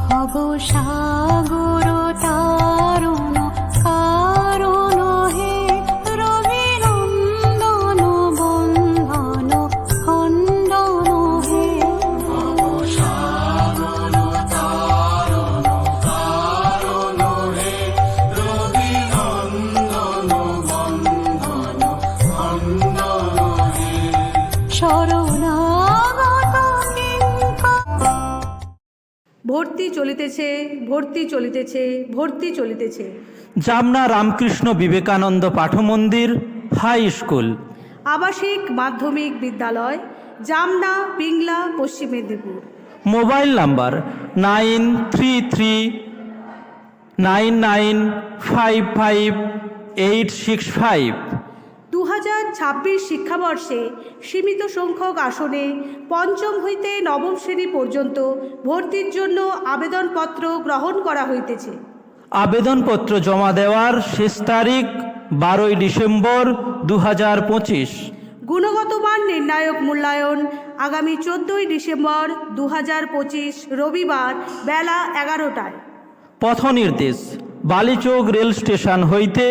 ভব সাগর তারণ কারণ হে, রবি নন্দন বন্ধন খণ্ডন হে। ভর্তি চলিতেছে, ভর্তি চলিতেছে, ভর্তি চলিতেছে। জামনা রামকৃষ্ণ বিবেকানন্দ পাঠমন্দির হাই স্কুল, আবাসিক মাধ্যমিক বিদ্যালয়, জামনা, পিংলা, পশ্চিম মেদিনীপুর। Mobile number 9339955865। 2026 শিক্ষাবর্ষে সীমিত সংখ্যক আসনে পঞ্চম হইতে নবম শ্রেণী পর্যন্ত ভর্তির জন্য আবেদনপত্র গ্রহণ করা হইতেছে। আবেদনপত্র জমা দেওয়ার শেষ তারিখ 12 ডিসেম্বর 2025। গুণগত মান নির্ণায়ক মূল্যায়ন আগামী 14 ডিসেম্বর 2025 রবিবার বেলা 11টায়। পথ নির্দেশ: বালিচক রেল স্টেশন হইতে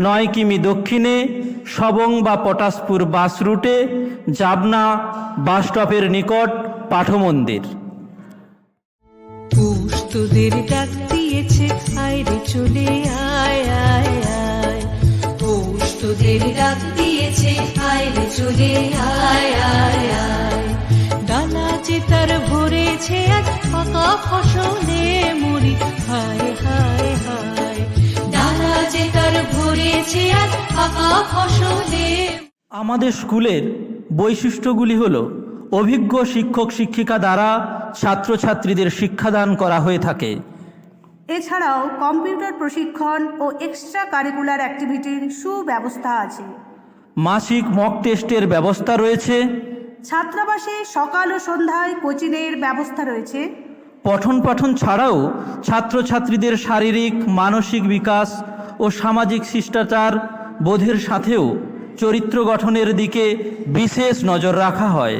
9 কিমি দক্ষিণে সবং বা পটাশপুর বাস রুটে জাবনা বাস স্টপের নিকট পাঠমন্দির। পৌষ তোদের ডাক দিয়েছে, আয় রে চলে আয় আয় আয়। পৌষ তোদের ডাক দিয়েছে, আয় রে চলে আয় আয় আয়। ডালা যে তার ভরেছে আজ পাকা ফসলে মরি, হায় হায় হায়। ডালা যে তার ভরেছে আজ পাকা ফসলে। আমাদের স্কুলের বৈশিষ্ট্যগুলি হল: অভিজ্ঞ শিক্ষক শিক্ষিকা দ্বারা ছাত্রছাত্রীদের শিক্ষাদান করা হয়ে থাকে। এছাড়াও কম্পিউটার প্রশিক্ষণ ও এক্সট্রা কারিকুলার অ্যাক্টিভিটির সুব্যবস্থা আছে। মাসিক মক টেস্টের ব্যবস্থা রয়েছে। ছাত্রাবাসে সকাল ও সন্ধ্যায় কোচিংয়ের ব্যবস্থা রয়েছে। পঠন পাঠন ছাড়াও ছাত্রছাত্রীদের শারীরিক মানসিক বিকাশ ও সামাজিক শিষ্টাচার বোধের সাথেও চরিত্র গঠনের দিকে বিশেষ নজর রাখা হয়।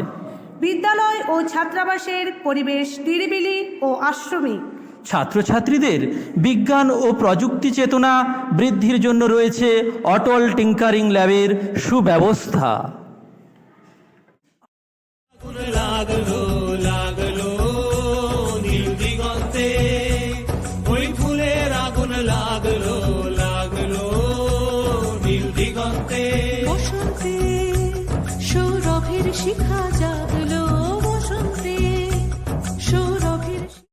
বিদ্যালয় ও ছাত্রাবাসের পরিবেশ নিরিবিলি ও আশ্রমিক। ছাত্রছাত্রীদের বিজ্ঞান ও প্রযুক্তি চেতনা বৃদ্ধির জন্য রয়েছে অটল টিঙ্কারিং ল্যাবের সুব্যবস্থা।